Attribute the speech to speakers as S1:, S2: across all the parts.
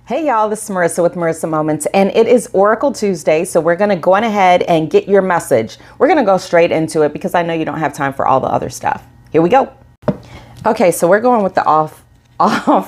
S1: Hey y'all, this is Marissa with Marissa Moments, and it is Oracle Tuesday, so we're going to go on ahead and get your message. We're going to go straight into it because I know you don't have time for all the other stuff. Here we go. Okay, so we're going with the off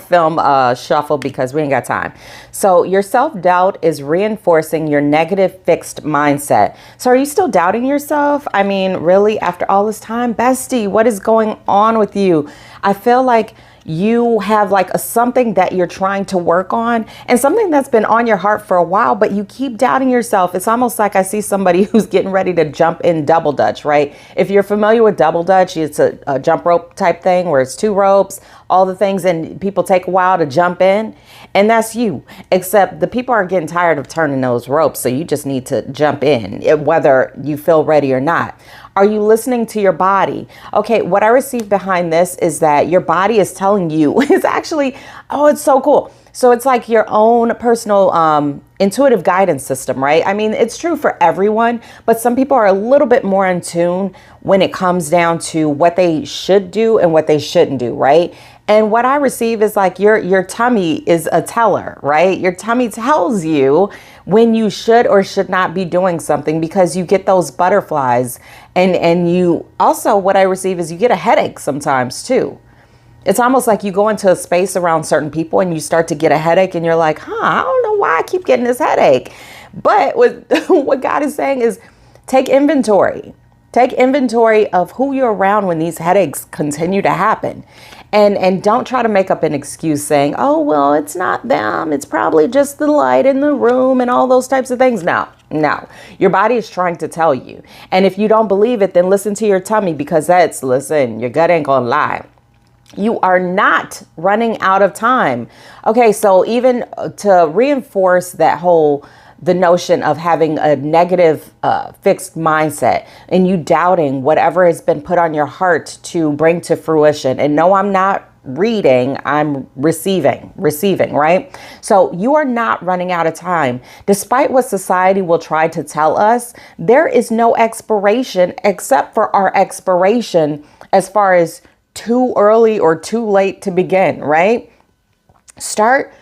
S1: film shuffle because we ain't got time. So your self-doubt is reinforcing your negative fixed mindset. So are you still doubting yourself? I mean, really, after all this time? Bestie, what is going on with you? I feel like you have like something that you're trying to work on and something that's been on your heart for a while, but you keep doubting yourself. It's almost like I see somebody who's getting ready to jump in double dutch, right? If you're familiar with double dutch, it's a jump rope type thing where it's two ropes, all the things, and people take a while to jump in. And that's you, except the people are getting tired of turning those ropes. So you just need to jump in, whether you feel ready or not. Are you listening to your body? Okay, what I received behind this is that your body is telling you, it's actually, oh, it's so cool. So it's like your own personal intuitive guidance system, right? I mean, it's true for everyone, but some people are a little bit more in tune when it comes down to what they should do and what they shouldn't do, right? And what I receive is like your tummy is a teller, right? Your tummy tells you when you should or should not be doing something because you get those butterflies. And you also, what I receive is you get a headache sometimes too. It's almost like you go into a space around certain people and you start to get a headache and you're like, I don't know why I keep getting this headache. But what God is saying is take inventory. Take inventory of who you're around when these headaches continue to happen. And don't try to make up an excuse saying, oh, well, it's not them. It's probably just the light in the room and all those types of things. No. Your body is trying to tell you. And if you don't believe it, then listen to your tummy because listen, your gut ain't gonna lie. You are not running out of time. Okay, so even to reinforce the notion of having a negative fixed mindset and you doubting whatever has been put on your heart to bring to fruition. And no, I'm not reading, I'm receiving, right? So you are not running out of time. Despite what society will try to tell us, there is no expiration except for our expiration as far as too early or too late to begin, right? Start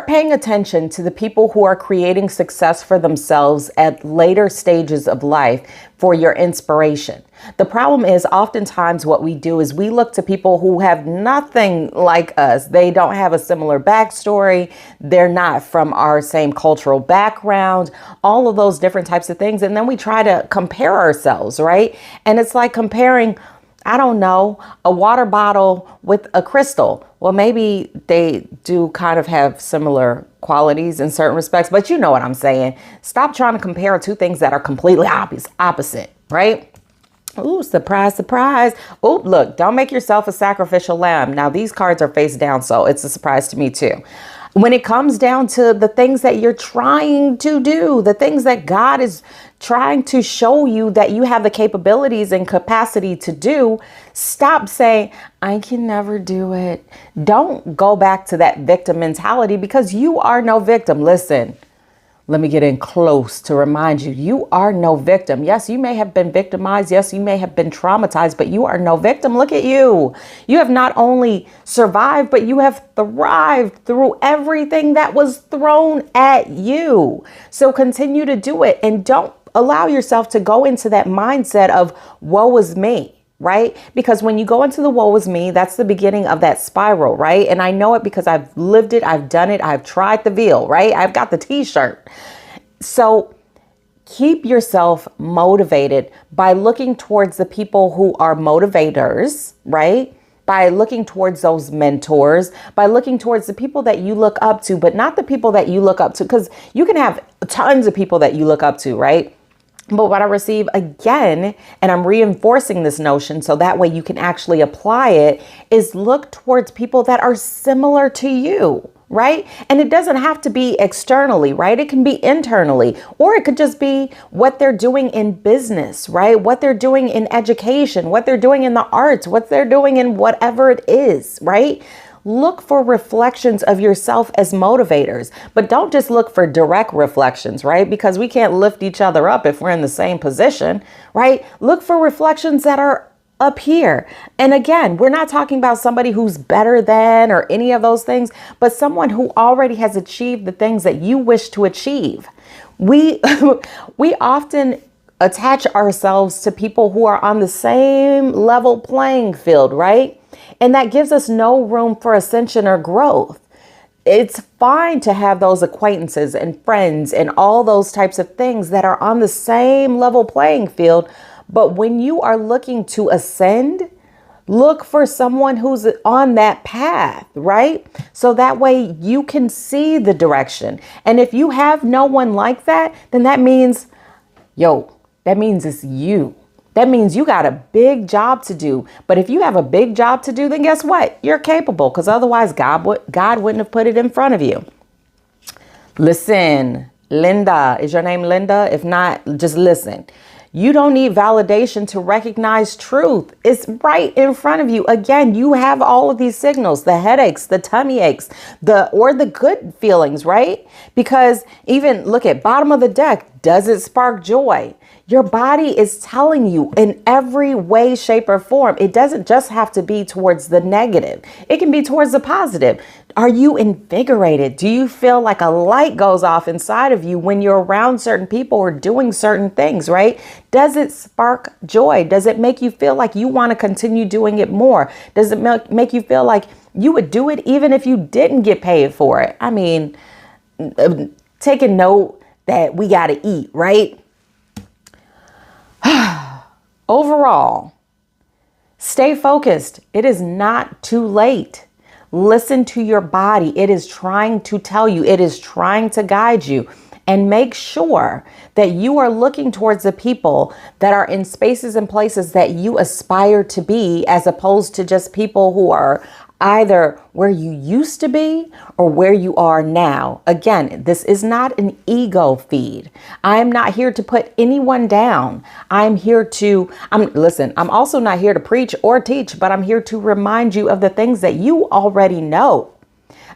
S1: paying attention to the people who are creating success for themselves at later stages of life for your inspiration. The problem is oftentimes what we do is we look to people who have nothing like us. They don't have a similar backstory. They're not from our same cultural background, all of those different types of things. And then we try to compare ourselves, right? And it's like comparing, I don't know, a water bottle with a crystal. Well, maybe they do kind of have similar qualities in certain respects, but you know what I'm saying. Stop trying to compare two things that are completely opposite, right? Ooh, surprise, surprise. Oh, look, don't make yourself a sacrificial lamb. Now, these cards are face down, so it's a surprise to me too. When it comes down to the things that you're trying to do, the things that God is trying to show you that you have the capabilities and capacity to do, stop saying, I can never do it. Don't go back to that victim mentality because you are no victim. Listen, let me get in close to remind you, you are no victim. Yes, you may have been victimized. Yes, you may have been traumatized, but you are no victim. Look at you. You have not only survived, but you have thrived through everything that was thrown at you. So continue to do it and don't allow yourself to go into that mindset of woe is me. Right? Because when you go into the woe is me, that's the beginning of that spiral, right? And I know it because I've lived it, I've done it, I've tried the veal, right? I've got the t-shirt. So keep yourself motivated by looking towards the people who are motivators, right? By looking towards those mentors, by looking towards the people that you look up to, but not the people that you look up to, because you can have tons of people that you look up to, right? But what I receive again, and I'm reinforcing this notion so that way you can actually apply it, is look towards people that are similar to you, right? And it doesn't have to be externally, right? It can be internally, or it could just be what they're doing in business, right? What they're doing in education, what they're doing in the arts, what they're doing in whatever it is, right? Look for reflections of yourself as motivators, but don't just look for direct reflections, right? Because we can't lift each other up if we're in the same position, right? Look for reflections that are up here. And again, we're not talking about somebody who's better than or any of those things, but someone who already has achieved the things that you wish to achieve. We we often attach ourselves to people who are on the same level playing field, right? And that gives us no room for ascension or growth. It's fine to have those acquaintances and friends and all those types of things that are on the same level playing field. But when you are looking to ascend, look for someone who's on that path, right? So that way you can see the direction. And if you have no one like that, then that means, that means it's you. That means you got a big job to do. But if you have a big job to do, then guess what? You're capable, because otherwise God wouldn't have put it in front of you. Listen, Linda, is your name Linda? If not, just listen. You don't need validation to recognize truth. It's right in front of you. Again, you have all of these signals, the headaches, the tummy aches, or the good feelings, right? Because even look at bottom of the deck. Does it spark joy? Your body is telling you in every way, shape, or form. It doesn't just have to be towards the negative. It can be towards the positive. Are you invigorated? Do you feel like a light goes off inside of you when you're around certain people or doing certain things, right? Does it spark joy? Does it make you feel like you want to continue doing it more? Does it make you feel like you would do it even if you didn't get paid for it? I mean, take a note that we got to eat, right? Overall, stay focused. It is not too late. Listen to your body. It is trying to tell you, it is trying to guide you. And make sure that you are looking towards the people that are in spaces and places that you aspire to be, as opposed to just people who are either where you used to be or where you are now. Again, this is not an ego feed. I am not here to put anyone down. I'm also not here to preach or teach, but I'm here to remind you of the things that you already know.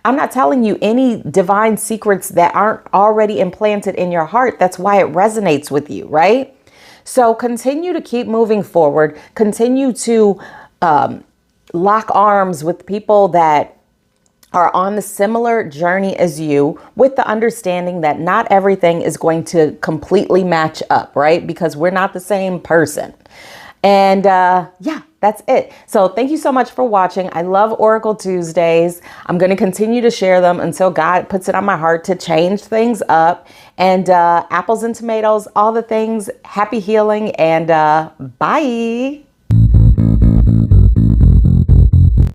S1: I'm not telling you any divine secrets that aren't already implanted in your heart. That's why it resonates with you, right? So continue to keep moving forward. Continue to lock arms with people that are on the similar journey as you, with the understanding that not everything is going to completely match up, right? Because we're not the same person. And that's it. So thank you so much for watching. I love Oracle Tuesdays. I'm going to continue to share them until God puts it on my heart to change things up. And apples and tomatoes, all the things. Happy healing, and bye.